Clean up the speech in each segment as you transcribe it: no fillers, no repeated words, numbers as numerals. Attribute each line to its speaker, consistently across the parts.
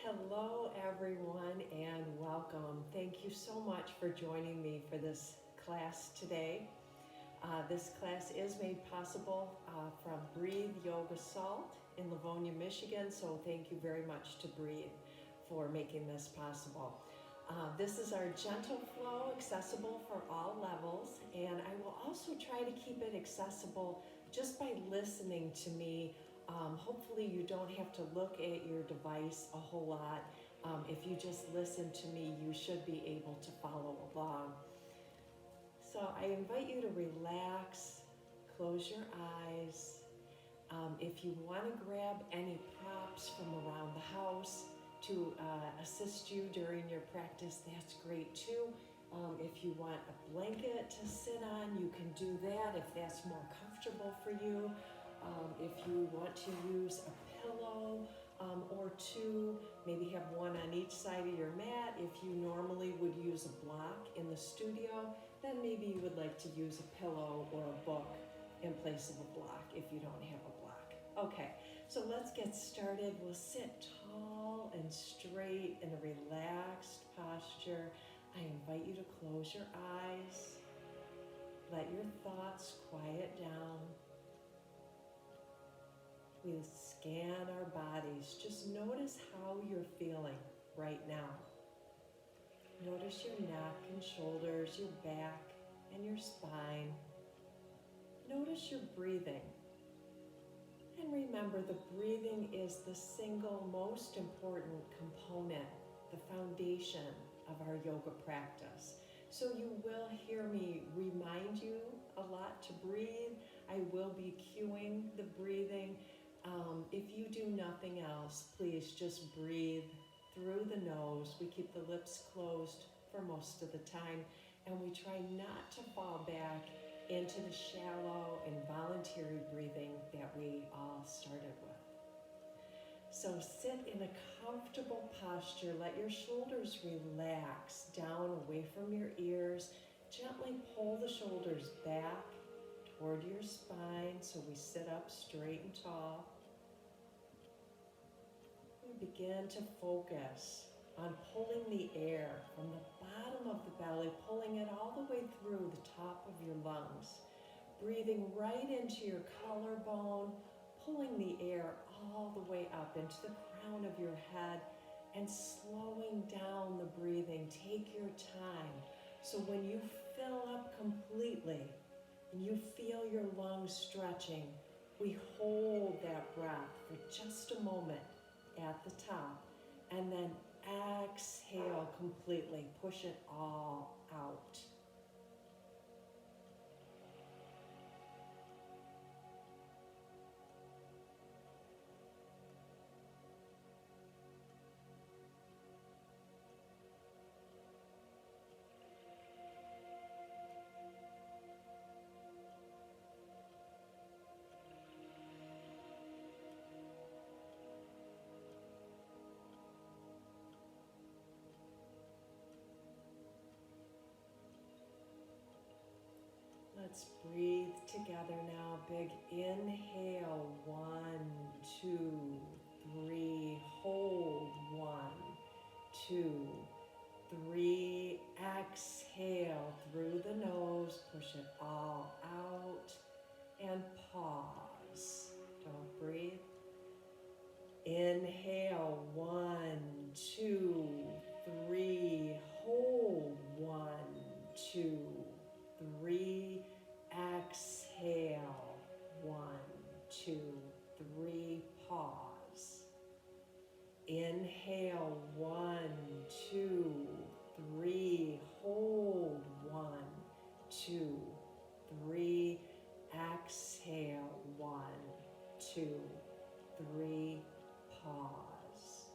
Speaker 1: Hello everyone and welcome. Thank you so much for joining me for this class today. This class is made possible from Breathe Yoga Salt in Livonia, Michigan, so thank you very much to Breathe for making this possible. This is our gentle flow, accessible for all levels, and I will also try to keep it accessible just by listening to me. Hopefully you don't have to look at your device a whole lot. If you just listen to me, you should be able to follow along. So I invite you to relax, close your eyes. If you want to grab any props from around the house to assist you during your practice, that's great too. If you want a blanket to sit on, you can do that if that's more comfortable for you. If you want to use a pillow or two, maybe have one on each side of your mat. If you normally would use a block in the studio, then maybe you would like to use a pillow or a book in place of a block if you don't have a block. Okay, so let's get started. We'll sit tall and straight in a relaxed posture. I invite you to close your eyes. Let your thoughts quiet down. We scan our bodies. Just notice how you're feeling right now. Notice your neck and shoulders, your back and your spine. Notice your breathing. And remember, the breathing is the single most important component, the foundation of our yoga practice. So you will hear me remind you a lot to breathe. I will be cueing the breathing. If you do nothing else, please just breathe through the nose. We keep the lips closed for most of the time, and we try not to fall back into the shallow and voluntary breathing that we all started with. So sit in a comfortable posture. Let your shoulders relax down away from your ears. Gently pull the shoulders back toward your spine so we sit up straight and tall. We begin to focus on pulling the air from the bottom of the belly, pulling it all the way through the top of your lungs. Breathing right into your collarbone, pulling the air all the way up into the crown of your head and slowing down the breathing. Take your time. So when you fill up completely and you feel your lungs stretching, we hold that breath for just a moment at the top and then exhale completely. Push it all out. Let's breathe together now. Big inhale, 1, 2, 3. Hold, 1, 2, 3. Exhale through the nose. Push it all out and pause. Don't breathe. Inhale, 1, 2, 3. Hold, 1, 2, 3. Exhale, 1, 2, 3. Pause. Inhale, 1, 2, 3. Hold, 1, 2, 3. Exhale, 1, 2, 3. Pause.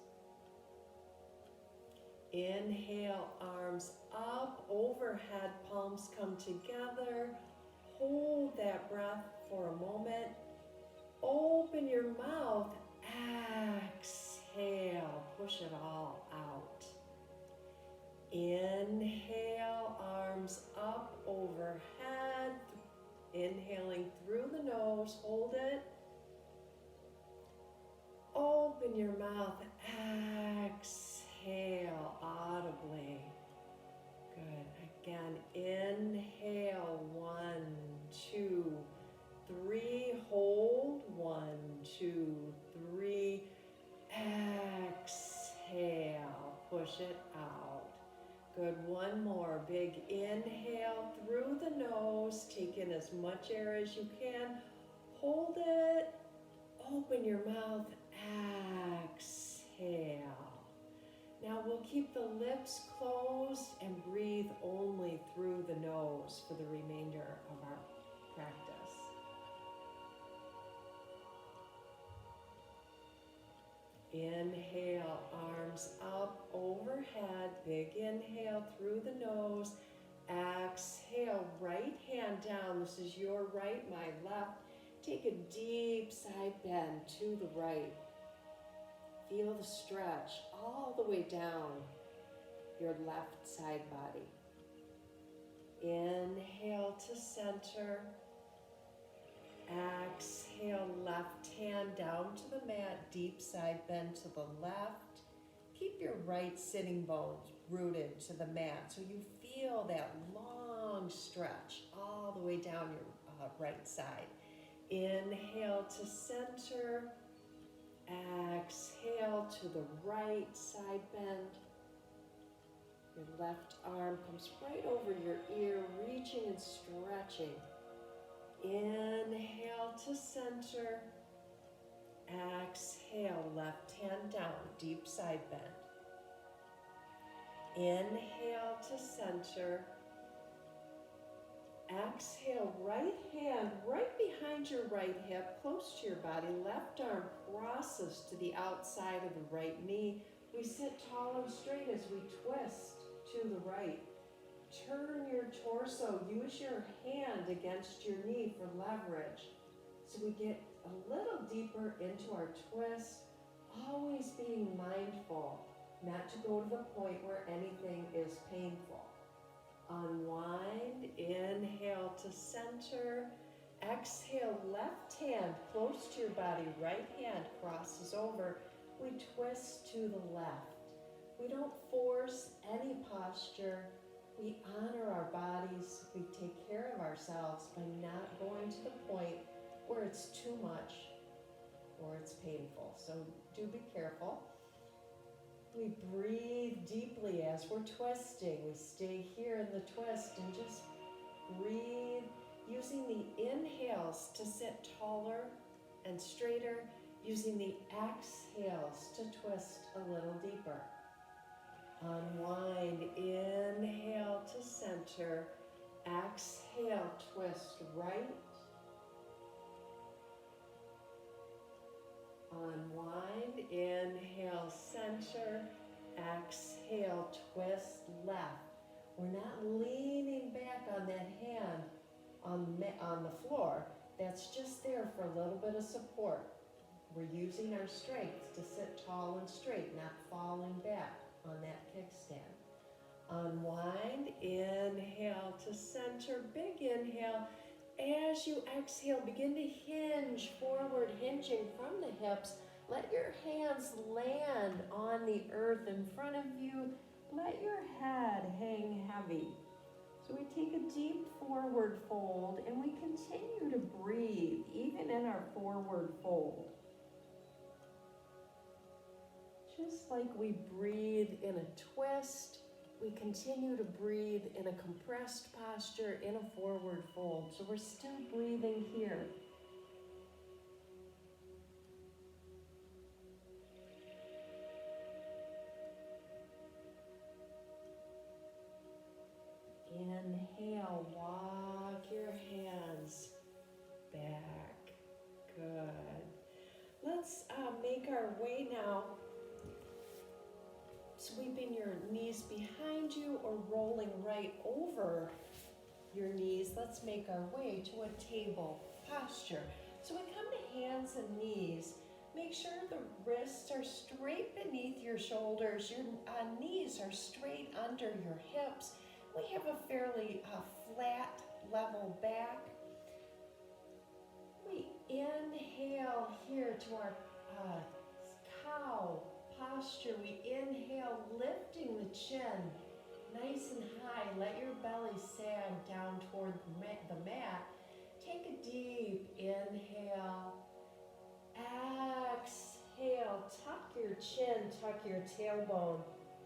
Speaker 1: Inhale, arms up, overhead, palms come together. Hold that breath for a moment. Open your mouth. Exhale. Push it all out. Inhale, arms up, overhead. Inhaling through the nose. Hold it. Open your mouth. exhale audibly. Good. Again, inhale, 1, 2, 3. Hold, 1, 2, 3. Exhale, push it out. Good, one more. Big inhale through the nose. Take in as much air as you can. Hold it. Open your mouth. Exhale. Now we'll keep the lips closed and breathe only through the nose for the remainder of our practice. Inhale, arms up overhead. Big inhale through the nose. Exhale, right hand down. This is your right, my left. Take a deep side bend to the right. Feel the stretch all the way down your left side body. Inhale to center. Exhale, left hand down to the mat, deep side bend to the left. Keep your right sitting bones rooted to the mat so you feel that long stretch all the way down your right side. Inhale to center. Exhale to the right side bend. Your left arm comes right over your ear, reaching and stretching. Inhale to center. Exhale, left hand down, deep side bend. Inhale to center. Exhale, right hand right behind your right hip, close to your body. Left arm crosses to the outside of the right knee. We sit tall and straight as we twist to the right. Turn your torso. Use your hand against your knee for leverage. So we get a little deeper into our twist, always being mindful not to go to the point where anything is painful. Unwind, inhale to center. Exhale, left hand close to your body, right hand crosses over. We twist to the left. We don't force any posture. We honor our bodies. We take care of ourselves by not going to the point where it's too much or it's painful. So do be careful. We breathe deeply as we're twisting. We stay here in the twist and just breathe, using the inhales to sit taller and straighter, using the exhales to twist a little deeper. Unwind, inhale to center, exhale, twist right. Unwind, inhale, center, exhale, twist left. We're not leaning back on that hand on the floor. That's just there for a little bit of support. We're using our strength to sit tall and straight, not falling back on that kickstand. Unwind, inhale to center, big inhale. As you exhale, begin to hinge forward, hinging from the hips. Let your hands land on the earth in front of you. Let your head hang heavy. So we take a deep forward fold and we continue to breathe, even in our forward fold. Just like we breathe in a twist, we continue to breathe in a compressed posture in a forward fold. So we're still breathing here. Inhale, walk your hands back. Good. Let's make our way now, sweeping your knees behind you or rolling right over your knees. Let's make our way to a table posture. So we come to hands and knees. Make sure the wrists are straight beneath your shoulders. Your knees are straight under your hips. We have a fairly flat, level back. We inhale here to our cow posture. We inhale, lifting the chin nice and high. Let your belly sag down toward the mat. Take a deep inhale. Exhale, tuck your chin, tuck your tailbone.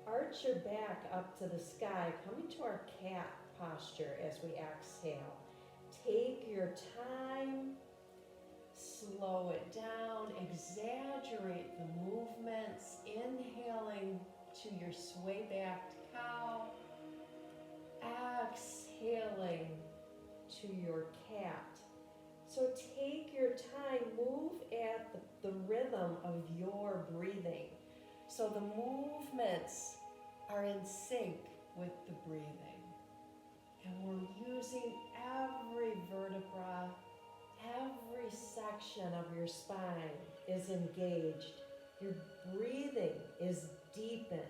Speaker 1: Arch your back up to the sky. Come into our cat posture as we exhale. Take your time. Slow it down. Exaggerate the movements. Inhaling to your sway-backed cow. Exhaling to your cat. So take your time, move at the rhythm of your breathing. So the movements are in sync with the breathing. And we're using every vertebra, every section of your spine is engaged. Your breathing is deepened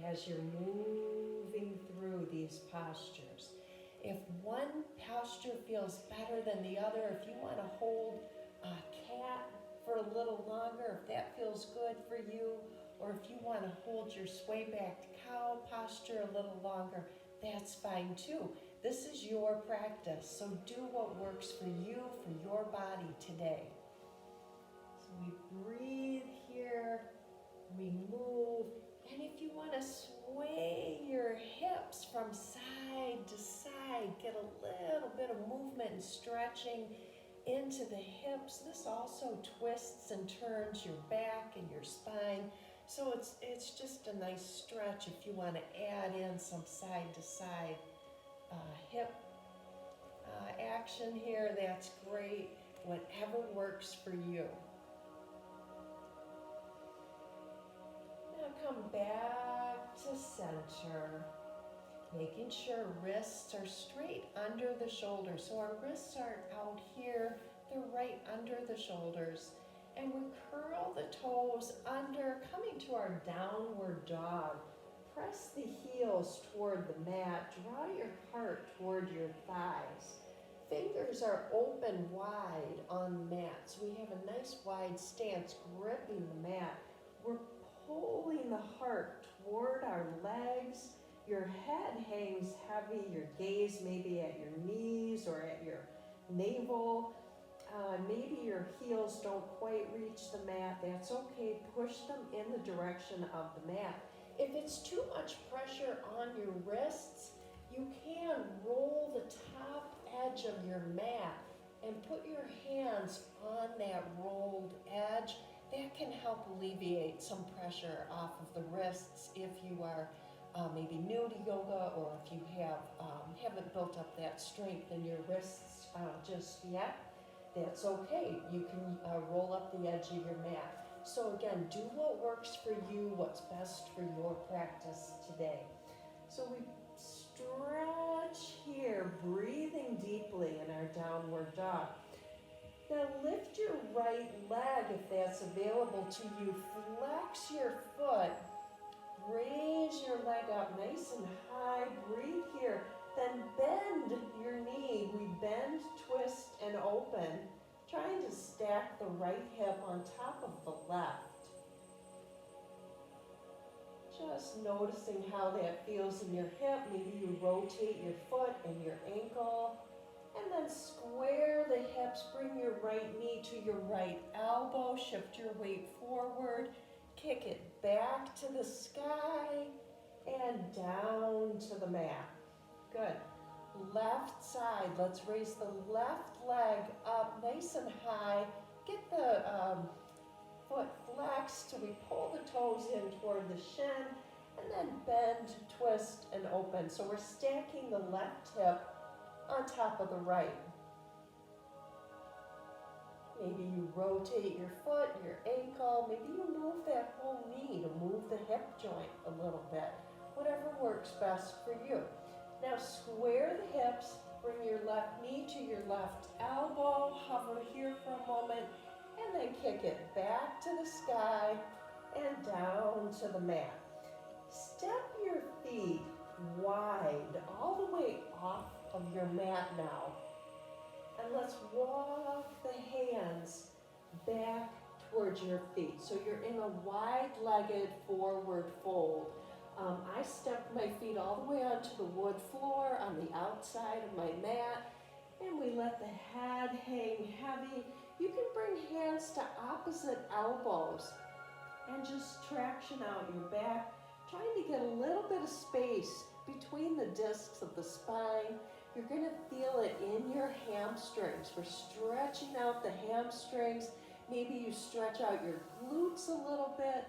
Speaker 1: as you're moving through these postures. If one posture feels better than the other, if you want to hold a cat for a little longer, if that feels good for you, or if you want to hold your sway-backed cow posture a little longer, that's fine too. This is your practice, so do what works for you, for your body today. So we breathe here, we move, and if you want to sway your hips from side to side, get a little bit of movement and stretching into the hips. This also twists and turns your back and your spine. So it's just a nice stretch if you want to add in some side to side hip action here. That's great. Whatever works for you. Now come back to center, making sure wrists are straight under the shoulders. So our wrists aren't out here, they're right under the shoulders. And we curl the toes under, coming to our downward dog. Press the heels toward the mat, draw your heart toward your thighs. Fingers are open wide on the mat, so we have a nice wide stance, gripping the mat. We're pulling the heart toward our legs. Your head hangs heavy, your gaze maybe at your knees or at your navel. Maybe your heels don't quite reach the mat. That's okay. Push them in the direction of the mat. If it's too much pressure on your wrists, you can roll the top edge of your mat and put your hands on that rolled edge. That can help alleviate some pressure off of the wrists if you are maybe new to yoga, or if you haven't built up that strength in your wrists just yet. That's okay. You can roll up the edge of your mat. So again, do what works for you, what's best for your practice today. So we stretch here, breathing deeply in our downward dog. Now lift your right leg if that's available to you. Flex your foot. Raise your leg up nice and high. Breathe here. Then bend your knee. We bend, twist, and open, trying to stack the right hip on top of the left. Just noticing how that feels in your hip. Maybe you rotate your foot and your ankle. And then square the hips. Bring your right knee to your right elbow. Shift your weight forward. Kick it back to the sky and down to the mat. Good. Left side, let's raise the left leg up nice and high. Get the foot flexed till we pull the toes in toward the shin, and then bend, twist, and open. So we're stacking the left hip on top of the right. Maybe you rotate your foot, your ankle. Maybe you move that whole knee to move the hip joint a little bit. Whatever works best for you. Now square the hips, bring your left knee to your left elbow, hover here for a moment, and then kick it back to the sky and down to the mat. Step your feet wide, all the way off of your mat now. And let's walk the hands back towards your feet. So you're in a wide-legged forward fold. I stepped my feet all the way onto the wood floor on the outside of my mat, and we let the head hang heavy. You can bring hands to opposite elbows and just traction out your back, trying to get a little bit of space between the discs of the spine. You're going to feel it in your hamstrings. We're stretching out the hamstrings. Maybe you stretch out your glutes a little bit.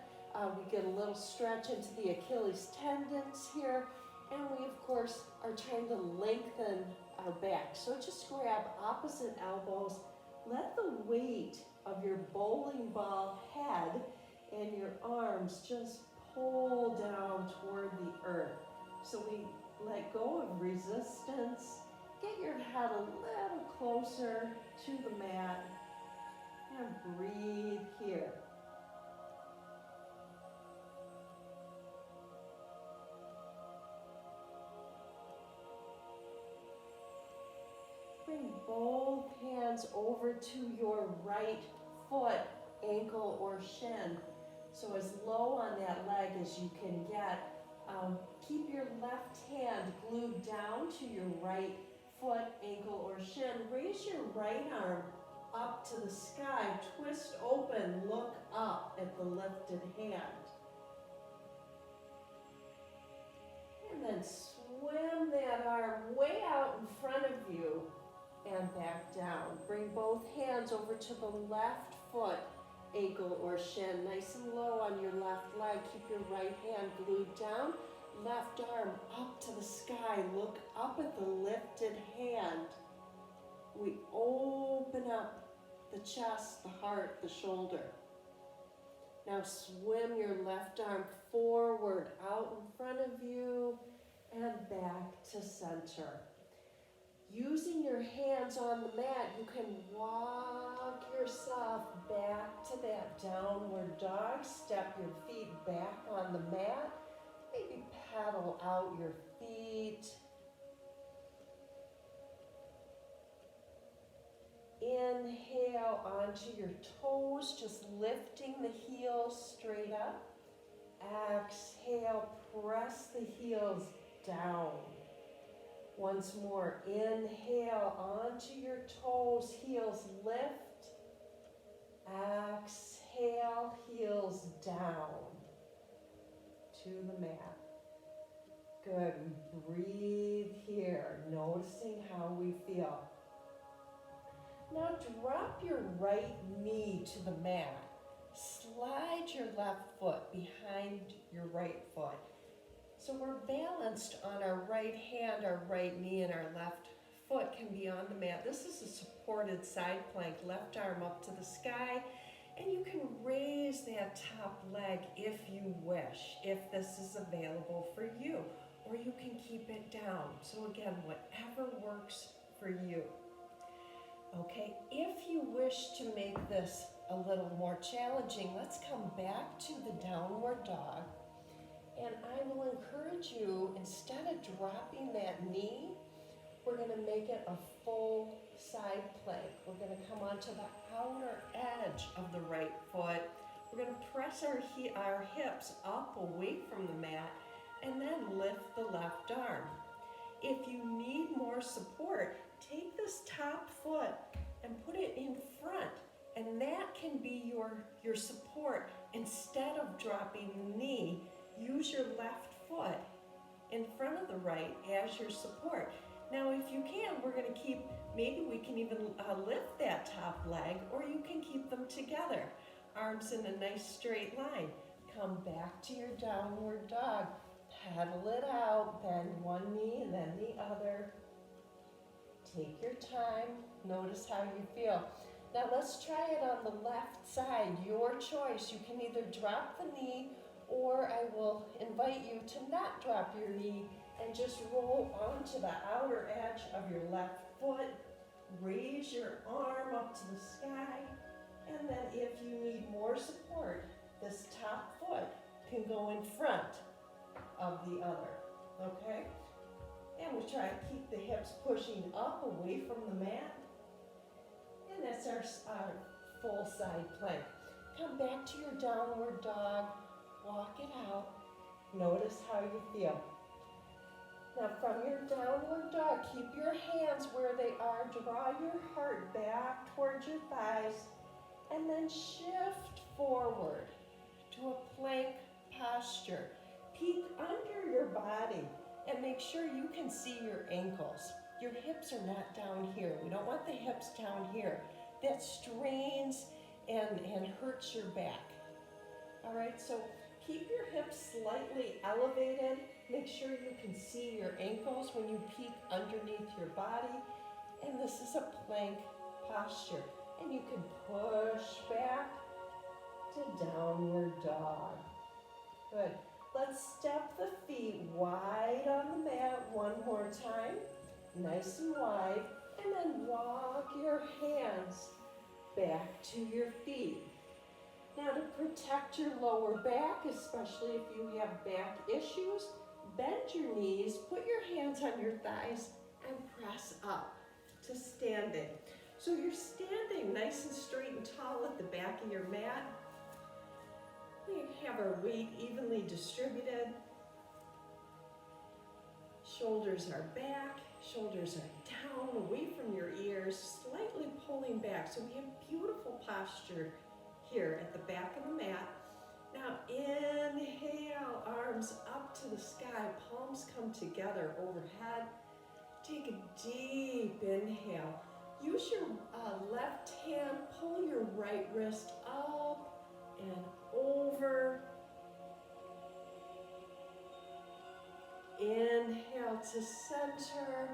Speaker 1: We get a little stretch into the Achilles tendons here. And we, of course, are trying to lengthen our back. So just grab opposite elbows. Let the weight of your bowling ball head and your arms just pull down toward the earth. So we let go of resistance. Get your head a little closer to the mat and breathe here. Bring both hands over to your right foot, ankle, or shin. So as low on that leg as you can get. Keep your left hand glued down to your right foot, ankle, or shin. Raise your right arm up to the sky. Twist open, look up at the lifted hand. And then swim that arm way out in front of you and back down. Bring both hands over to the left foot, ankle, or shin. Nice and low on your left leg. Keep your right hand glued down. Left arm up to the sky. Look up at the lifted hand. We open up the chest, the heart, the shoulder. Now swim your left arm forward, out in front of you, and back to center. Using your hands on the mat, you can walk yourself back to that downward dog. Step your feet back on the mat. Maybe paddle out your feet. Inhale onto your toes, just lifting the heels straight up. Exhale, press the heels down. Once more, inhale onto your toes, heels lift. Exhale, heels down to the mat. Good, we breathe here, noticing how we feel. Now drop your right knee to the mat. Slide your left foot behind your right foot. So we're balanced on our right hand, our right knee, and our left foot can be on the mat. This is a supported side plank, left arm up to the sky, and you can raise that top leg if you wish, if this is available for you, or you can keep it down. So again, whatever works for you. Okay, if you wish to make this a little more challenging, let's come back to the downward dog. And I will encourage you, instead of dropping that knee, we're going to make it a full side plank. We're going to come onto the outer edge of the right foot. We're going to press our hips up away from the mat and then lift the left arm. If you need more support, take this top foot and put it in front, and that can be your support. Instead of dropping the knee, use your left foot in front of the right as your support. Now, if you can, we're going to keep, maybe we can even lift that top leg, or you can keep them together. Arms in a nice straight line. Come back to your downward dog. Pedal it out, bend one knee and then the other. Take your time, notice how you feel. Now let's try it on the left side, your choice. You can either drop the knee, or I will invite you to not drop your knee and just roll onto the outer edge of your left foot. Raise your arm up to the sky, and then if you need more support, this top foot can go in front of the other, okay? And we try to keep the hips pushing up away from the mat. And that's our full side plank. Come back to your downward dog. Walk it out. Notice how you feel. Now from your downward dog, keep your hands where they are. Draw your heart back towards your thighs and then shift forward to a plank posture. Peek under your body and make sure you can see your ankles. Your hips are not down here. We don't want the hips down here. That strains and hurts your back. All right, so keep your hips slightly elevated. Make sure you can see your ankles when you peek underneath your body. And this is a plank posture. And you can push back to downward dog. Good. Let's step the feet wide on the mat one more time. Nice and wide. And then walk your hands back to your feet. Now to protect your lower back, especially if you have back issues, bend your knees, put your hands on your thighs, and press up to standing. So you're standing nice and straight and tall at the back of your mat. We have our weight evenly distributed. Shoulders are back, shoulders are down, away from your ears, slightly pulling back. So we have beautiful posture here at the back of the mat. Now inhale, arms up to the sky, palms come together overhead. Take a deep inhale. Use your left hand, pull your right wrist up and over. Inhale to center,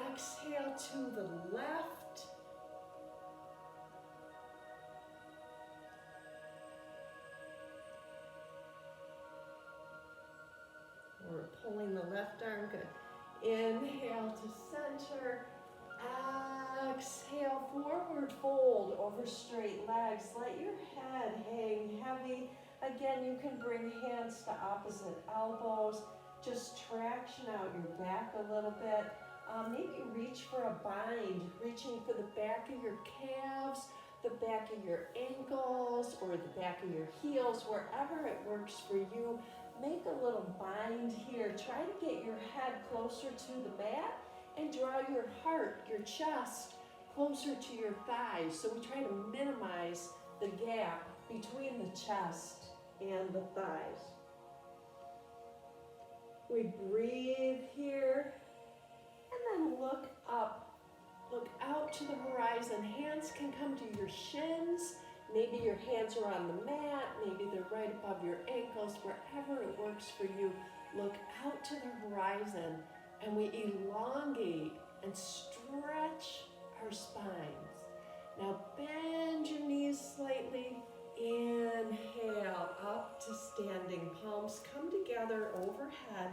Speaker 1: exhale to the left. We're pulling the left arm, good. Inhale to center, exhale, forward fold over straight legs. Let your head hang heavy. Again, you can bring hands to opposite elbows. Just traction out your back a little bit. Maybe reach for a bind, reaching for the back of your calves, the back of your ankles, or the back of your heels, wherever it works for you. Make a little bind here. Try to get your head closer to the mat and draw your heart, your chest, closer to your thighs. So we try to minimize the gap between the chest and the thighs. We breathe here and then look up. Look out to the horizon. Hands can come to your shins. Maybe your hands are on the mat. Maybe they're right above your ankles. Wherever it works for you, look out to the horizon and we elongate and stretch our spines. Now bend your knees slightly. Inhale up to standing. Palms come together overhead.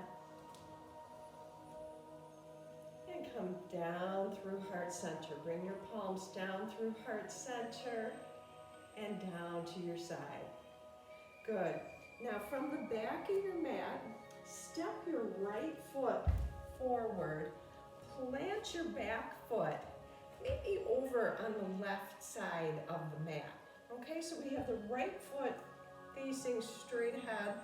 Speaker 1: And come down through heart center. Bring your palms down through heart center and down to your side. Good. Now from the back of your mat, step your right foot forward. Plant your back foot maybe over on the left side of the mat. Okay, so we have the right foot facing straight ahead.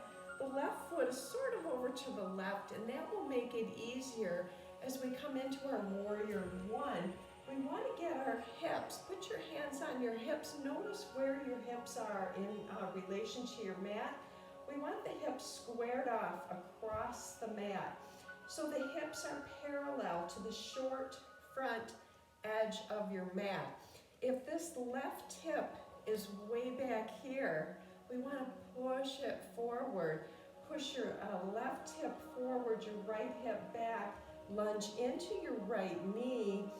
Speaker 1: The left foot is sort of over to the left, and that will make it easier as we come into our warrior one. We want to get our hips. Put your hands on your hips. Notice where your hips are in relation to your mat. We want the hips squared off across the mat. So the hips are parallel to the short front edge of your mat. If this left hip is way back here, we want to push it forward. Push your left hip forward, your right hip back. Lunge into your right knee.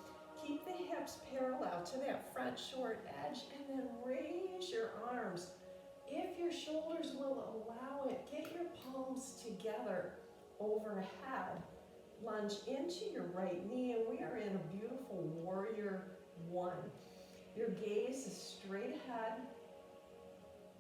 Speaker 1: Keep the hips parallel to that front short edge and then raise your arms. If your shoulders will allow it, get your palms together overhead. Lunge into your right knee, and we are in a beautiful warrior one. Your gaze is straight ahead.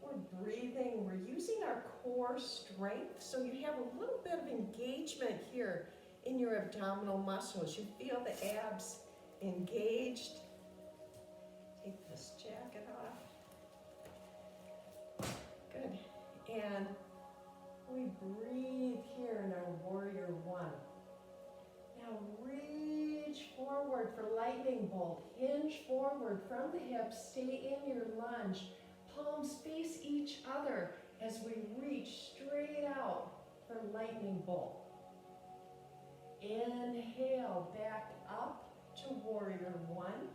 Speaker 1: We're breathing, we're using our core strength, so you have a little bit of engagement here in your abdominal muscles. You feel the abs engaged. Take this jacket off. And we breathe here in our warrior one. Now reach forward for lightning bolt. Hinge forward from the hips. Stay in your lunge. Palms face each other as we reach straight out for lightning bolt. Inhale, back up to warrior one.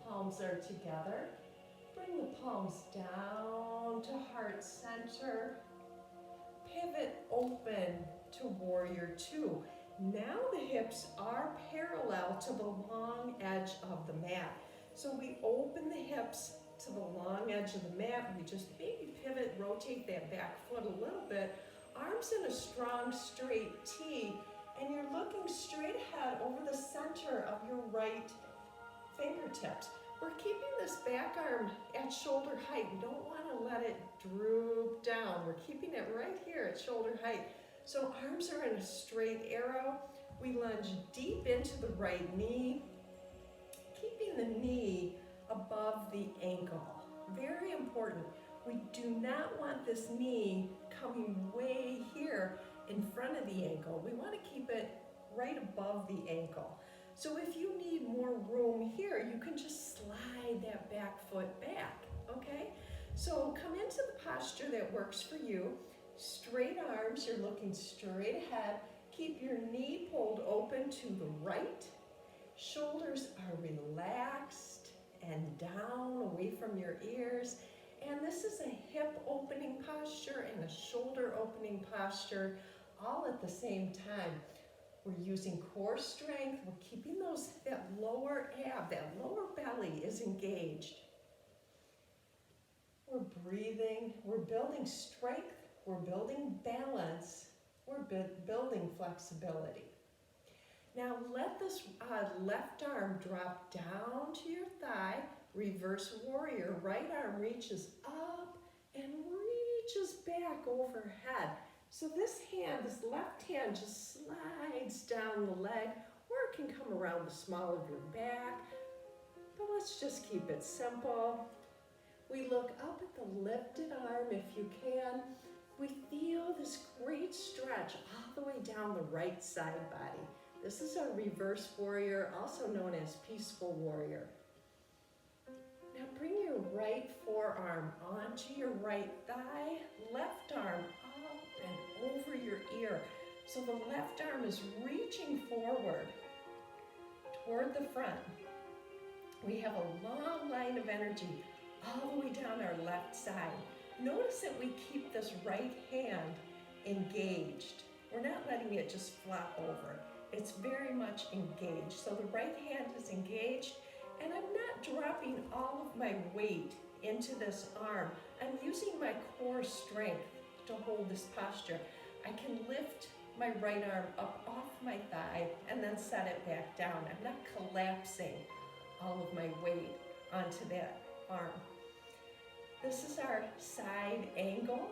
Speaker 1: Palms are together. Bring the palms down to heart center. Pivot open to warrior two. Now the hips are parallel to the long edge of the mat. So we open the hips to the long edge of the mat. We just maybe pivot, rotate that back foot a little bit. Arms in a strong straight T, and you're looking straight ahead over the center of your right fingertips. We're keeping this back arm at shoulder height. We don't want to let it droop down. We're keeping it right here at shoulder height. So arms are in a straight arrow. We lunge deep into the right knee, keeping the knee above the ankle. Very important. We do not want this knee coming way here in front of the ankle. We want to keep it right above the ankle. So if you need more room here, you can just slide that back foot back, okay? So come into the posture that works for you. Straight arms, you're looking straight ahead. Keep your knee pulled open to the right. Shoulders are relaxed and down away from your ears. And this is a hip opening posture and a shoulder opening posture all at the same time. We're using core strength. We're keeping that lower ab, that lower belly is engaged. We're breathing. We're building strength. We're building balance. We're building flexibility. Now let this left arm drop down to your thigh. Reverse warrior. Right arm reaches up and reaches back overhead. So this left hand just slides down the leg, or it can come around the small of your back. But let's just keep it simple. We look up at the lifted arm if you can. We feel this great stretch all the way down the right side body. This is our reverse warrior, also known as peaceful warrior. Now bring your right forearm onto your right thigh, left arm up and over your ear. So the left arm is reaching forward toward the front. We have a long line of energy all the way down our left side. Notice that we keep this right hand engaged. We're not letting it just flop over. It's very much engaged. So the right hand is engaged, and I'm not dropping all of my weight into this arm. I'm using my core strength to hold this posture. I can lift my right arm up off my thigh and then set it back down. I'm not collapsing all of my weight onto that arm. This is our side angle,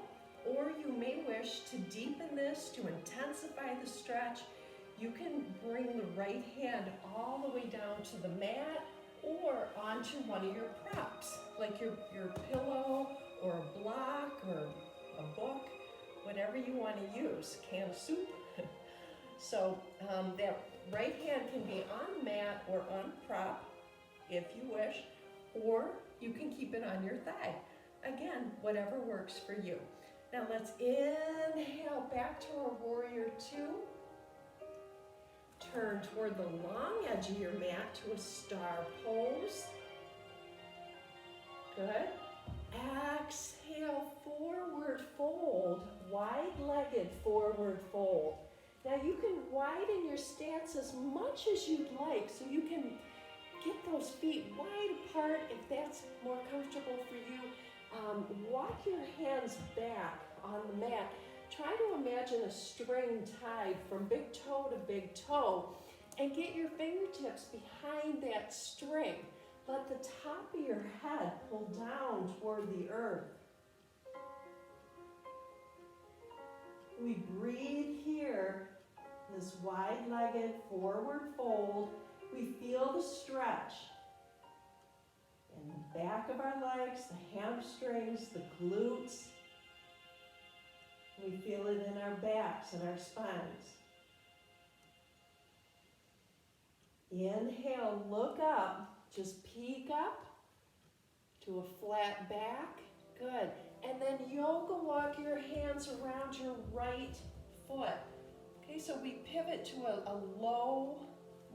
Speaker 1: or you may wish to deepen this, to intensify the stretch. You can bring the right hand all the way down to the mat or onto one of your props, like your pillow or a block or a book, whatever you want to use, can of soup. So that right hand can be on the mat or on a prop if you wish, or you can keep it on your thigh. Again, whatever works for you. Now let's inhale back to our warrior two. Turn toward the long edge of your mat to a star pose. Good. Exhale, forward fold, wide-legged forward fold. Now you can widen your stance as much as you'd like, so you can get those feet wide apart if that's more comfortable for you. Walk your hands back on the mat. Try to imagine a string tied from big toe to big toe, and get your fingertips behind that string. Let the top of your head pull down toward the earth. We breathe here, this wide-legged forward fold. We feel the stretch in the back of our legs, the hamstrings, the glutes. our backs and our spines. Inhale, look up, just peek up to a flat back. Good. And then yoga walk your hands around your right foot. Okay, so we pivot to a low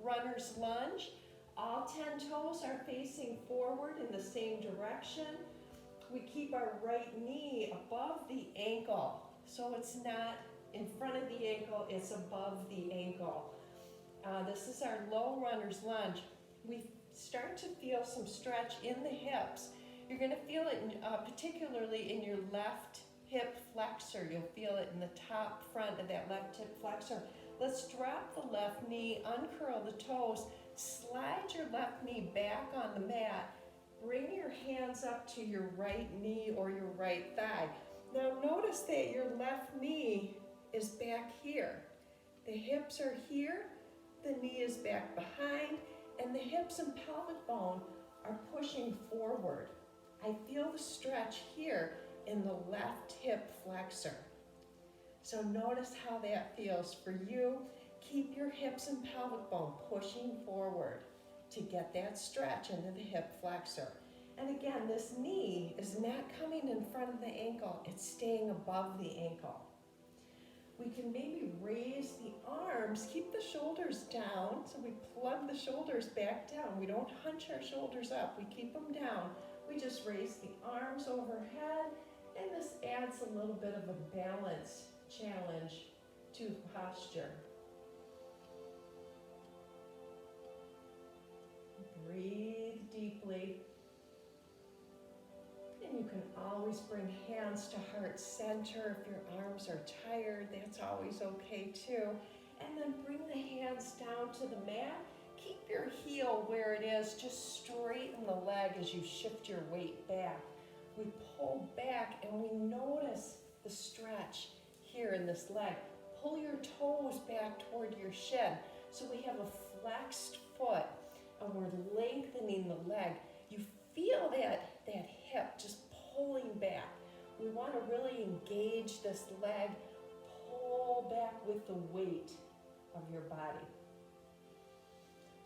Speaker 1: runner's lunge. All 10 toes are facing forward in the same direction. We keep our right knee above the ankle. So it's not in front of the ankle, it's above the ankle. This is our low runner's lunge. We start to feel some stretch in the hips. You're going to feel it particularly in your left hip flexor. You'll feel it in the top front of that left hip flexor. Let's drop the left knee, uncurl the toes, slide your left knee back on the mat. Bring your hands up to your right knee or your right thigh. Now notice that your left knee is back here. The hips are here, the knee is back behind, and the hips and pelvic bone are pushing forward. I feel the stretch here in the left hip flexor. So notice how that feels for you. Keep your hips and pelvic bone pushing forward to get that stretch into the hip flexor. And again, this knee is not coming in front of the ankle, it's staying above the ankle. We can maybe raise the arms, keep the shoulders down, so we plug the shoulders back down. We don't hunch our shoulders up, we keep them down. We just raise the arms overhead, and this adds a little bit of a balance challenge to the posture. Breathe deeply. And you can always bring hands to heart center. If your arms are tired, that's always okay too. And then bring the hands down to the mat. Keep your heel where it is. Just straighten the leg as you shift your weight back. We pull back and we notice the stretch here in this leg. Pull your toes back toward your shin. So we have a flexed foot and we're lengthening the leg. You feel that hip just pulling back. We want to really engage this leg. Pull back with the weight of your body.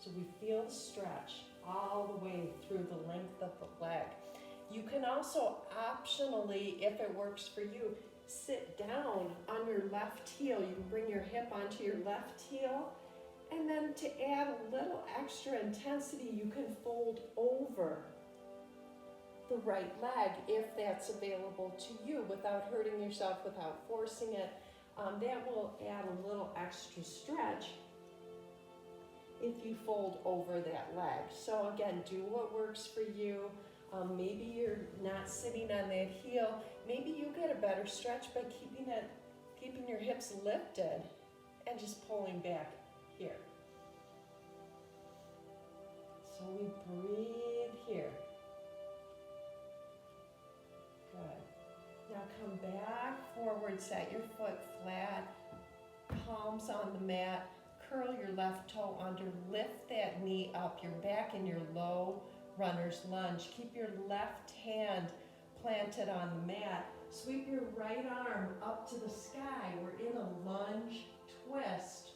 Speaker 1: So we feel the stretch all the way through the length of the leg. You can also optionally, if it works for you, sit down on your left heel. You can bring your hip onto your left heel. And then to add a little extra intensity, you can fold over the right leg if that's available to you without hurting yourself, without forcing it. That will add a little extra stretch if you fold over that leg. So again, do what works for you. Maybe you're not sitting on that heel. Maybe you get a better stretch by keeping your hips lifted and just pulling back here. So we breathe here. Good. Now come back forward, set your foot flat, palms on the mat, curl your left toe under, lift that knee up. You're back in your low runner's lunge. Keep your left hand planted on the mat. Sweep your right arm up to the sky. We're in a lunge twist,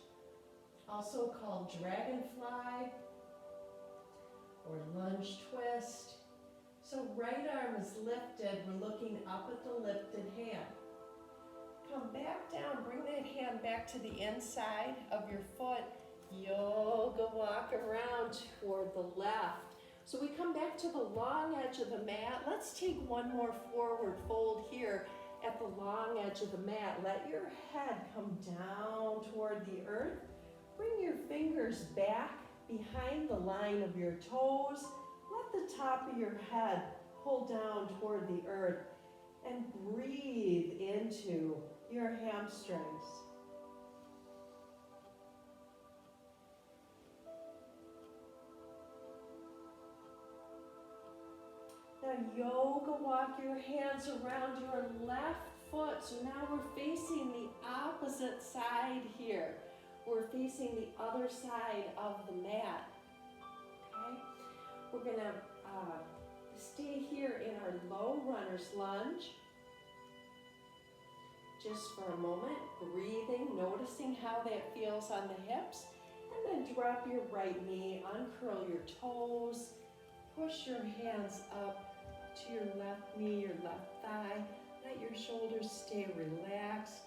Speaker 1: also called dragonfly or lunge twist. So right arm is lifted. We're looking up at the lifted hand. Come back down, bring that hand back to the inside of your foot. Yoga walk around toward the left. So we come back to the long edge of the mat. Let's take one more forward fold here at the long edge of the mat. Let your head come down toward the earth. Bring your fingers back behind the line of your toes. Let the top of your head pull down toward the earth and breathe into your hamstrings. Now yoga walk your hands around your left foot. So now we're facing the opposite side here. We're facing the other side of the mat. Okay? We're gonna stay here in our low runner's lunge. just for a moment, breathing, noticing how that feels on the hips, and then drop your right knee, uncurl your toes, push your hands up to your left knee, your left thigh, let your shoulders stay relaxed,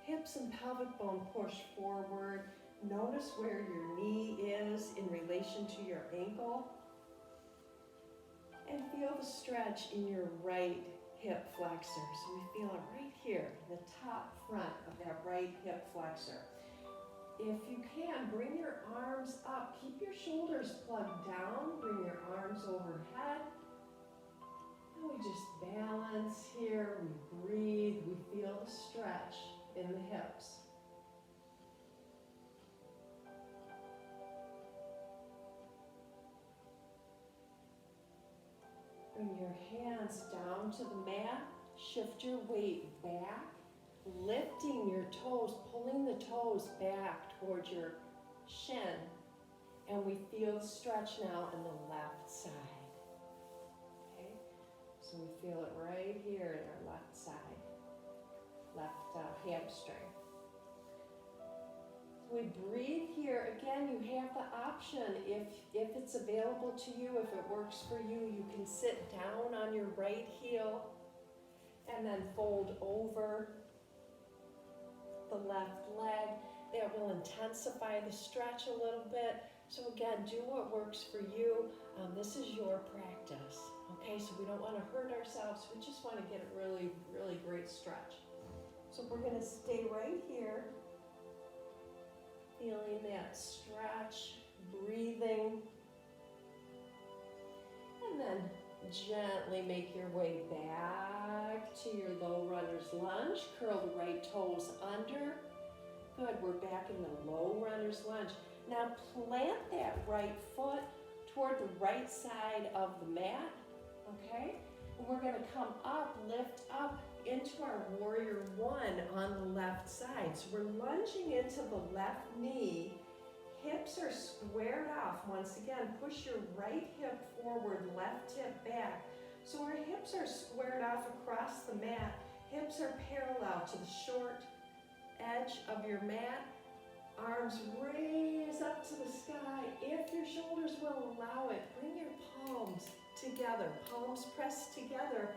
Speaker 1: hips and pelvic bone push forward, notice where your knee is in relation to your ankle, and feel the stretch in your right hip flexor. So we feel it right here, the top front of that right hip flexor. If you can, bring your arms up. Keep your shoulders plugged down. Bring your arms overhead. And we just balance here. We breathe. We feel the stretch in the hips. Bring your hands down to the mat. Shift your weight back. Lifting your toes, pulling the toes back towards your shin. And we feel the stretch now on the left side. Okay? So we feel it right here in our left side, left hamstring. So we breathe here. Again, you have the option, if it's available to you, if it works for you, you can sit down on your right heel and then fold over the left leg. That will intensify the stretch a little bit. So again, do what works for you. This is your practice, okay? So we don't want to hurt ourselves. We just want to get a really, really great stretch. So we're going to stay right here, feeling that stretch, breathing, and then gently make your way back to your low runner's lunge. Curl the right toes under. Good, we're back in the low runner's lunge. Now plant that right foot toward the right side of the mat, okay? And we're gonna come up, lift up into our warrior one on the left side. So we're lunging into the left knee. Hips are squared off. Once again, push your right hip forward, left hip back. So our hips are squared off across the mat. Hips are parallel to the short edge of your mat. Arms raise up to the sky. If your shoulders will allow it, bring your palms together. Palms pressed together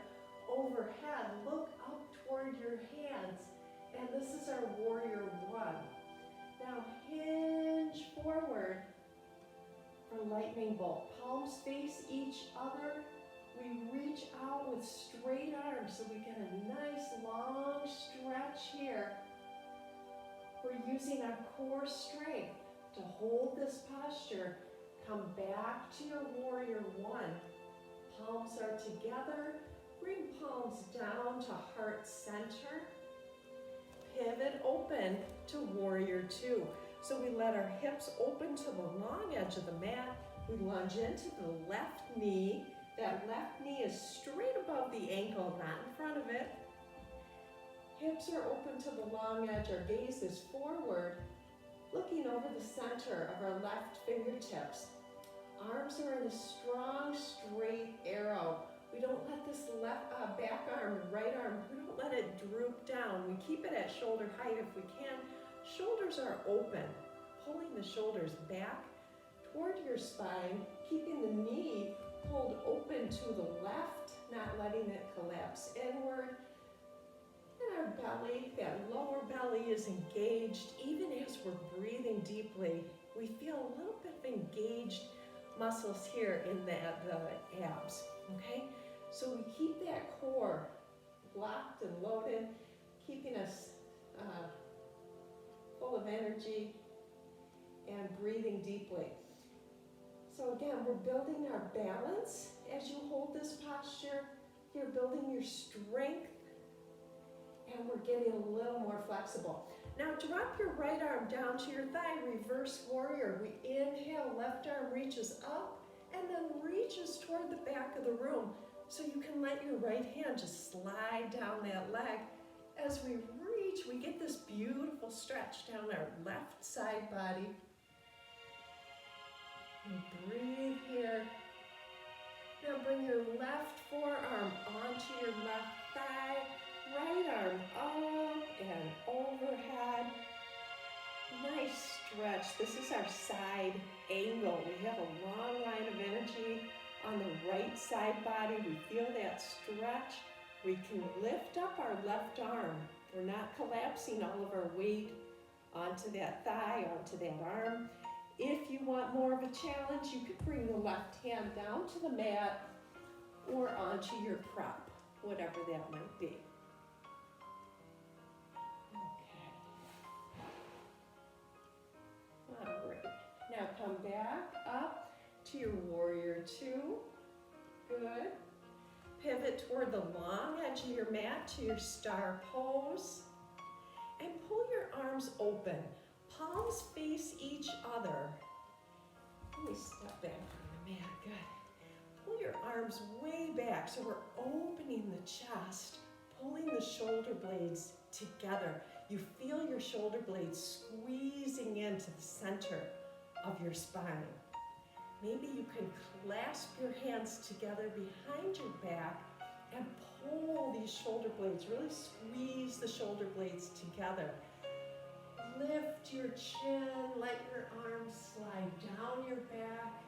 Speaker 1: overhead. Look up toward your hands. And this is our warrior one. Now hinge forward for lightning bolt. Palms face each other. We reach out with straight arms so we get a nice long stretch here. We're using our core strength to hold this posture. Come back to your warrior one. Palms are together. Bring palms down to heart center. Pivot open to warrior two. So we let our hips open to the long edge of the mat. We lunge into the left knee. That left knee is straight above the ankle, not in front of it. Hips are open to the long edge. Our gaze is forward, looking over the center of our left fingertips. Arms are in a strong, straight arrow. We don't let this left back arm, right arm, we don't let it droop down. We keep it at shoulder height if we can. Shoulders are open, pulling the shoulders back toward your spine, keeping the knee pulled open to the left, not letting it collapse inward. And our belly, that lower belly is engaged. Even as we're breathing deeply, we feel a little bit of engaged muscles here in the abs, okay? So we keep that core locked and loaded, keeping us full of energy and breathing deeply. So again, we're building our balance as you hold this posture. You're building your strength, and we're getting a little more flexible. Now drop your right arm down to your thigh, reverse warrior. We inhale, left arm reaches up and then reaches toward the back of the room. So you can let your right hand just slide down that leg. As we reach, we get this beautiful stretch down our left side body. And breathe here. Now bring your left forearm onto your left thigh. Right arm up Nice stretch. This is our side angle. We have a long line of energy on the right side body. We feel that stretch. We can lift up our left arm. We're not collapsing all of our weight onto that thigh, onto that arm. If you want more of a challenge, you could bring the left hand down to the mat or onto your prop, whatever that might be. Okay. All right. Now come back up to your warrior two. Good. Pivot toward the long edge of your mat to your star pose. And pull your arms open. Palms face each other. Let me step back from the mat. Good. Pull your arms way back so we're opening the chest, pulling the shoulder blades together. You feel your shoulder blades squeezing into the center of your spine. Maybe you can clasp your hands together behind your back and pull these shoulder blades, really squeeze the shoulder blades together. Lift your chin, let your arms slide down your back.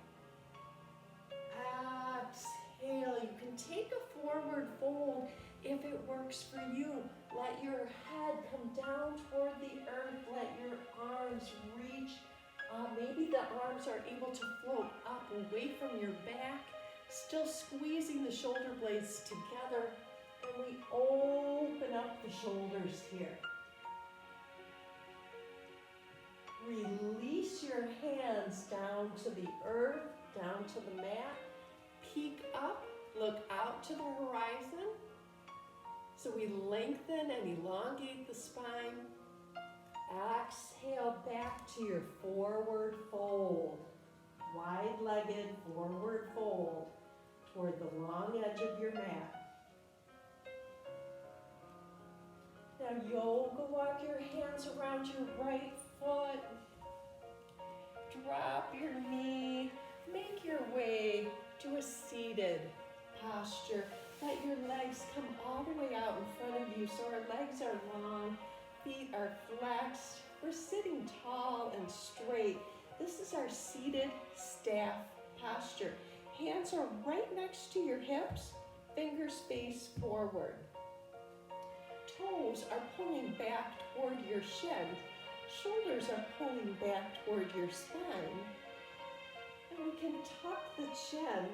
Speaker 1: Exhale, you can take a forward fold if it works for you. Let your head come down toward the earth, let your arms reach. Maybe the arms are able to float up away from your back, still squeezing the shoulder blades together, and we open up the shoulders here. Release your hands down to the earth, down to the mat. Peek up, look out to the horizon. So we lengthen and elongate the spine. Exhale back to your forward fold. Wide-legged forward fold toward the long edge of your mat. Now yoga walk your hands around your right foot. Drop your knee. Make your way to a seated posture. Let your legs come all the way out in front of you so our legs are long, feet are flexed. We're sitting tall and straight. This is our seated staff posture. Hands are right next to your hips, fingers face forward. Toes are pulling back toward your shin. Shoulders are pulling back toward your spine. And we can tuck the chin.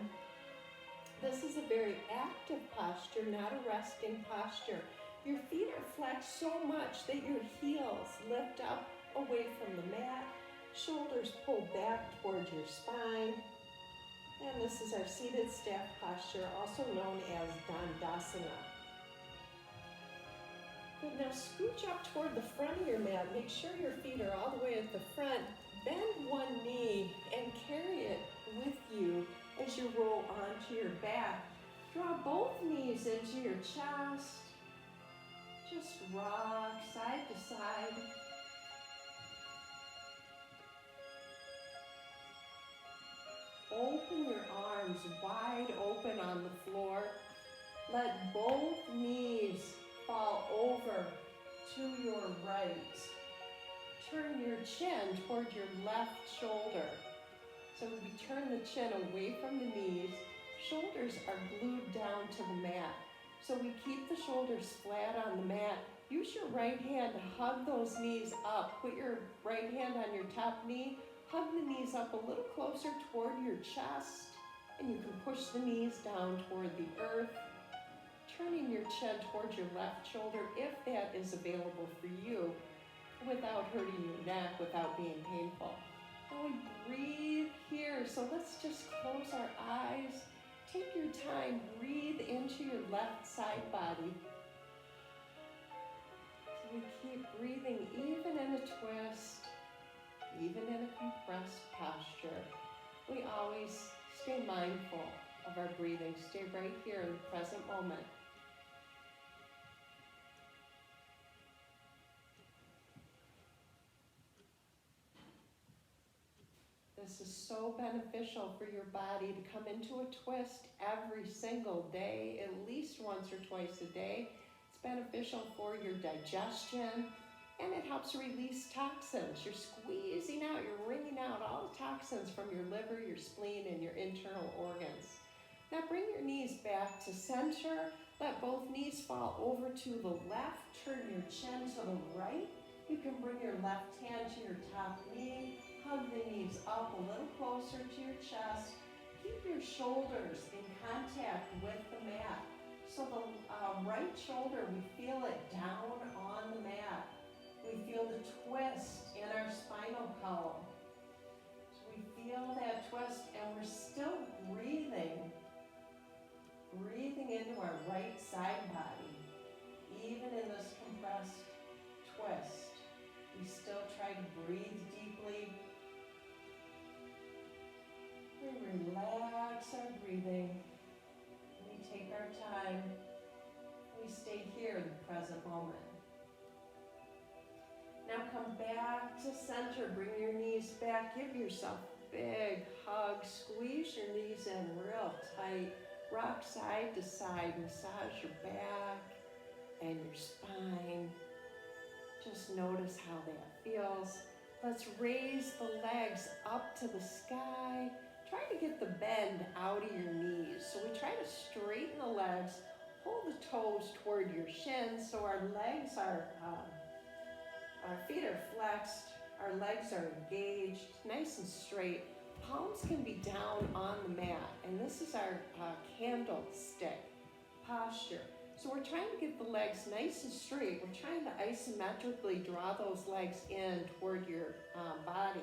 Speaker 1: This is a very active posture, not a resting posture. Your feet are flexed so much that your heels lift up away from the mat. Shoulders pull back toward your spine. And this is our seated staff posture, also known as Dandasana. Good, now scooch up toward the front of your mat. Make sure your feet are all the way at the front. Bend one knee and carry it with you as you roll onto your back. Draw both knees into your chest. Just rock side to side. Open your arms wide open on the floor. Let both knees fall over to your right. Turn your chin toward your left shoulder. So we turn the chin away from the knees. Shoulders are glued down to the mat. So we keep the shoulders flat on the mat. Use your right hand to hug those knees up. Put your right hand on your top knee. Hug the knees up a little closer toward your chest. And you can push the knees down toward the earth. Turning your chin toward your left shoulder if that is available for you, without hurting your neck, without being painful. And we breathe here. So let's just close our eyes. Take your time, breathe into your left side body. So we keep breathing even in a twist, even in a compressed posture. We always stay mindful of our breathing. Stay right here in the present moment. This is so beneficial for your body to come into a twist every single day, at least once or twice a day. It's beneficial for your digestion. and it helps release toxins. You're squeezing out, you're wringing out all the toxins from your liver, your spleen, and your internal organs. Now bring your knees back to center. Let both knees fall over to the left. Turn your chin to the right. You can bring your left hand to your top knee. Hug the knees up a little closer to your chest. Keep your shoulders in contact with the mat. So the right shoulder, we feel it down on the mat. We feel the twist in our spinal column. So we feel that twist and we're still breathing. Breathing into our right side body. Even in this compressed twist, we still try to breathe deeply. We relax our breathing. We take our time. We stay here in the present moment. Now come back to center. Bring your knees back. Give yourself a big hug. Squeeze your knees in real tight. Rock side to side. Massage your back and your spine. Just notice how that feels. Let's raise the legs up to the sky. Try to get the bend out of your knees. So we try to straighten the legs. Pull the toes toward your shins so our legs are, our feet are flexed. Our legs are engaged, nice and straight. Palms can be down on the mat. And this is our candlestick posture. So we're trying to get the legs nice and straight. We're trying to isometrically draw those legs in toward your body.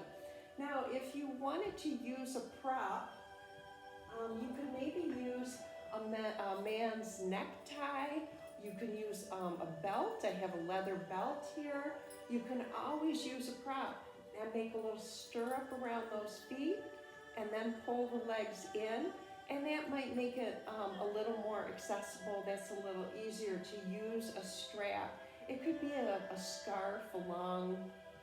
Speaker 1: Now, if you wanted to use a prop, you could maybe use a man's necktie. You can use a belt. I have a leather belt here. You can always use a prop and make a little stirrup around those feet and then pull the legs in. And that might make it a little more accessible. That's a little easier to use a strap. It could be a scarf, a long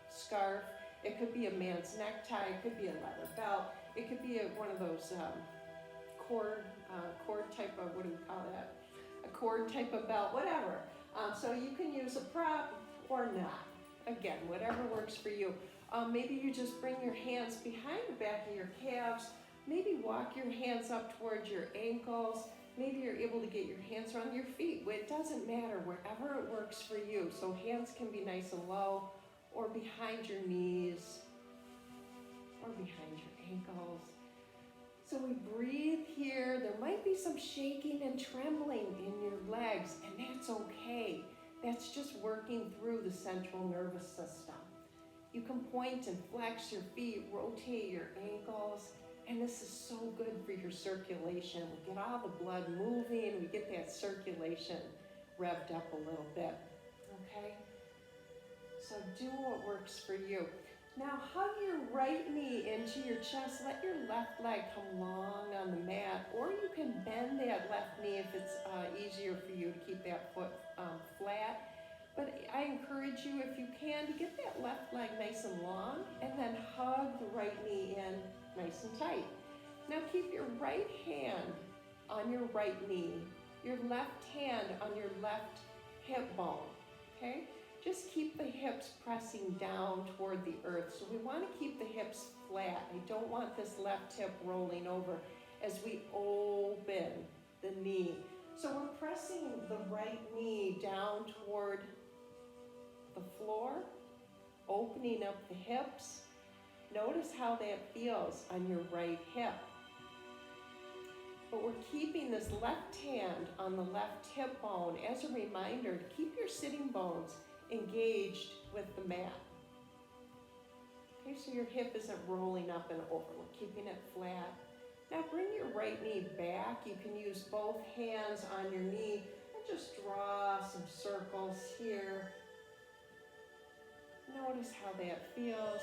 Speaker 1: scarf. It could be a man's necktie. It could be a leather belt. It could be one of those cord type of, what do we call that? A cord type of belt, whatever. So you can use a prop or not. Again, whatever works for you. Maybe you just bring your hands behind the back of your calves. Maybe walk your hands up towards your ankles. Maybe you're able to get your hands around your feet. It doesn't matter, wherever it works for you. So hands can be nice and low, or behind your knees, or behind your ankles. So we breathe here. There might be some shaking and trembling in your legs, and that's okay. That's just working through the central nervous system. You can point and flex your feet, rotate your ankles, and this is so good for your circulation. We get all the blood moving, we get that circulation revved up a little bit, okay? So do what works for you. Now hug your right knee into your chest. Let your left leg come long on the mat, or you can bend that left knee if it's easier for you to keep that foot flat. But I encourage you, if you can, to get that left leg nice and long, and then hug the right knee in nice and tight. Now keep your right hand on your right knee, your left hand on your left hip bone, okay? Just keep the hips pressing down toward the earth. So we want to keep the hips flat. I don't want this left hip rolling over as we open the knee. So we're pressing the right knee down toward the floor, opening up the hips. Notice how that feels on your right hip. But we're keeping this left hand on the left hip bone as a reminder to keep your sitting bones engaged with the mat. Okay, so your hip isn't rolling up and over. We're keeping it flat. Now bring your right knee back. You can use both hands on your knee and just draw some circles here. Notice how that feels.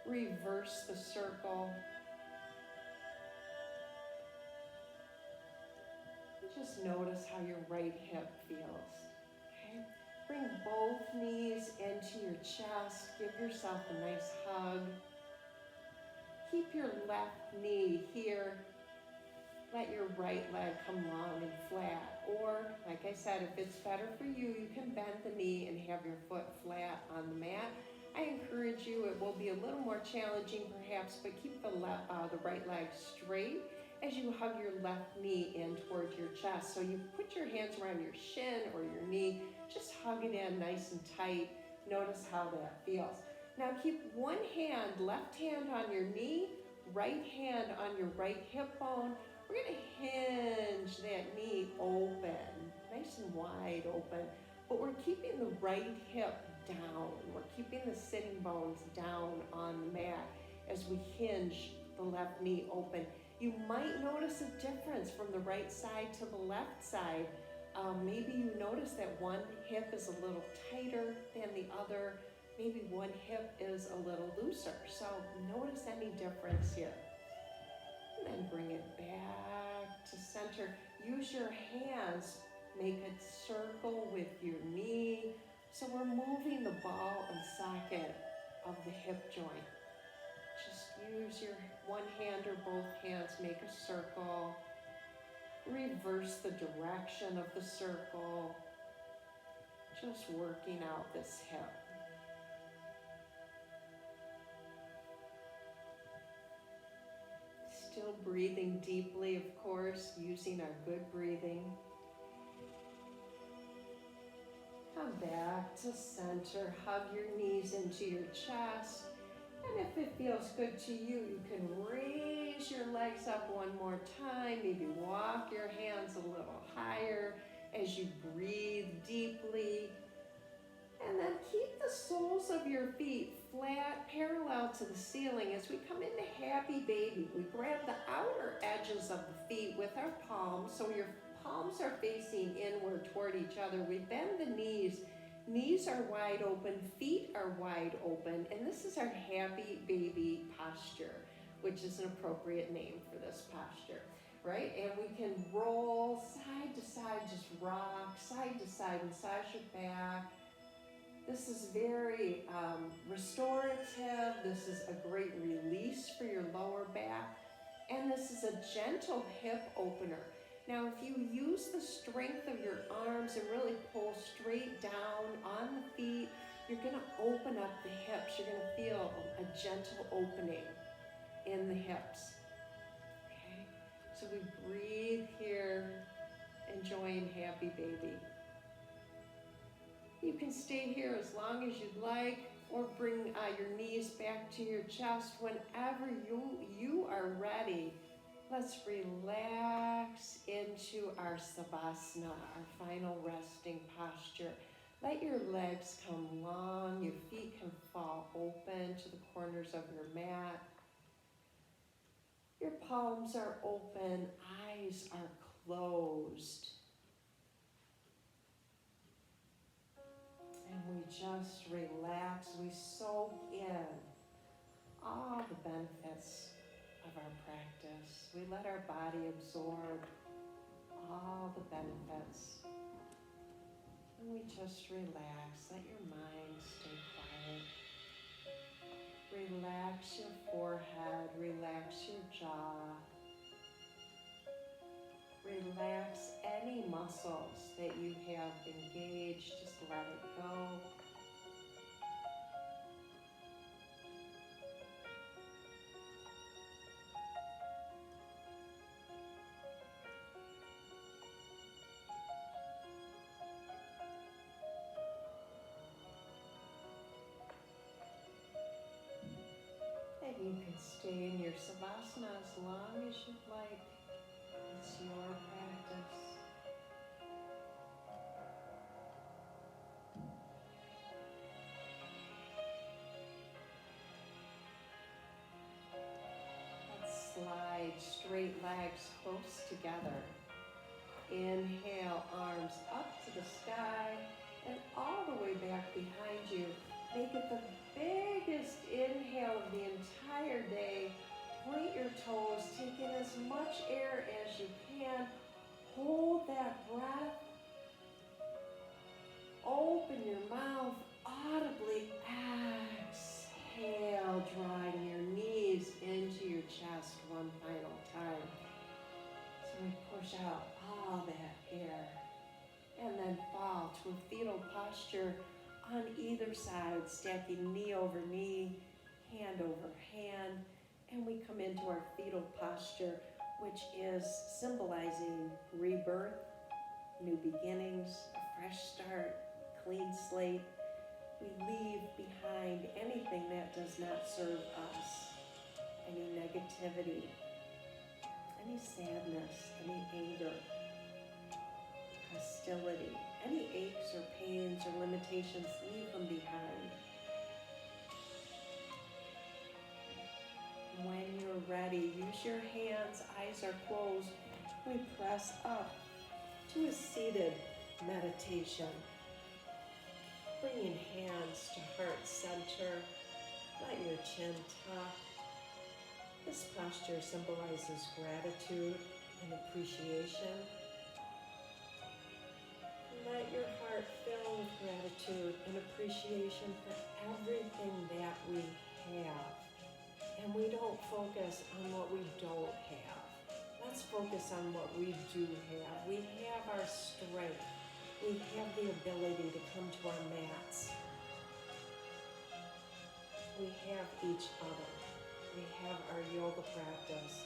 Speaker 1: Reverse the circle. Just notice how your right hip feels. Okay? Bring both knees into your chest. Give yourself a nice hug. Keep your left knee here. Let your right leg come long and flat.
Speaker 2: Or, like I said, if it's better for you, you can bend the knee and have your foot flat on the mat. I encourage you, it will be a little more challenging perhaps, but keep the right leg straight as you hug your left knee in towards your chest. So you put your hands around your shin or your knee, just hug it in nice and tight. Notice how that feels. Now keep one hand, left hand on your knee, right hand on your right hip bone. We're going to hinge that knee open, nice and wide open, but we're keeping the right hip down. We're keeping the sitting bones down on the mat as we hinge the left knee open. You might notice a difference from the right side to the left side. Maybe you notice that one hip is a little tighter than the other. Maybe one hip is a little looser. So notice any difference here. And then bring it back to center. Use your hands. Make a circle with your knee. So we're moving the ball and socket of the hip joint. Just use your one hand or both hands. Make a circle. Reverse the direction of the circle. Just working out this hip. Still breathing deeply, of course, using our good breathing. Come back to center. Hug your knees into your chest. And if it feels good to you, you can raise your legs up one more time. Maybe walk your hands a little higher as you breathe deeply. And then keep the soles of your feet flat, parallel to the ceiling. As we come into happy baby, we grab the outer edges of the feet with our palms. So your palms are facing inward toward each other. We bend the knees. Knees are wide open, feet are wide open, and this is our happy baby posture, which is an appropriate name for this posture, right? And we can roll side to side, just rock, side to side, massage your back. This is very restorative. This is a great release for your lower back, and this is a gentle hip opener. Now, if you use the strength of your arms and really pull straight down on the feet, you're going to open up the hips. You're going to feel a gentle opening in the hips. Okay? So we breathe here, enjoying happy baby. You can stay here as long as you'd like, or bring your knees back to your chest whenever you are ready. Let's relax into our Savasana, our final resting posture. Let your legs come long, your feet can fall open to the corners of your mat. Your palms are open, eyes are closed. And we just relax, we soak in all the benefits of our practice. We let our body absorb all the benefits. And we just relax. Let your mind stay quiet. Relax your forehead. Relax your jaw. Relax any muscles that you have engaged. Just let it go. And you can stay in your Savasana as long as you'd like. It's your practice. Let's slide straight legs close together. Inhale, arms up to the sky and all the way back behind you. Make it the biggest inhale of the entire day. Point your toes, take in as much air as you can. Hold that breath. Open your mouth, audibly exhale, drawing your knees into your chest one final time. So we push out all that air. And then fall to a fetal posture on either side, stacking knee over knee, hand over hand. And we come into our fetal posture, which is symbolizing rebirth, new beginnings, a fresh start, clean slate. We leave behind anything that does not serve us, any negativity, any sadness, any anger, hostility, any aches or pains or limitations, leave them behind. When you're ready, use your hands, eyes are closed. We press up to a seated meditation. Bringing hands to heart center, let your chin tuck. This posture symbolizes gratitude and appreciation. Let your heart fill with gratitude and appreciation for everything that we have. And we don't focus on what we don't have. Let's focus on what we do have. We have our strength. We have the ability to come to our mats. We have each other. We have our yoga practice.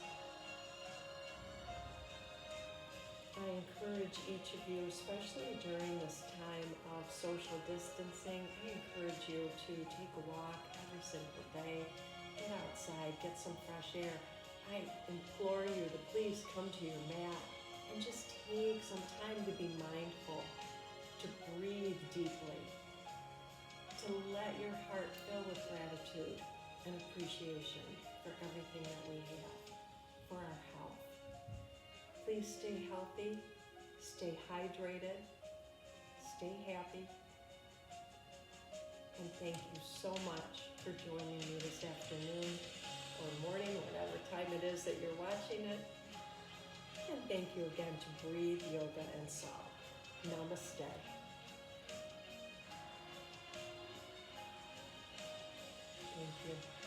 Speaker 2: I encourage each of you, especially during this time of social distancing, I encourage you to take a walk every single day. Get outside, get some fresh air. I implore you to please come to your mat and just take some time to be mindful, to breathe deeply, to let your heart fill with gratitude and appreciation for everything that we have, for our health. Please stay healthy, stay hydrated, stay happy, and thank you so much for joining me this afternoon or morning, whatever time it is that you're watching it. And thank you again to Breathe Yoga and Salt. Namaste. Thank you.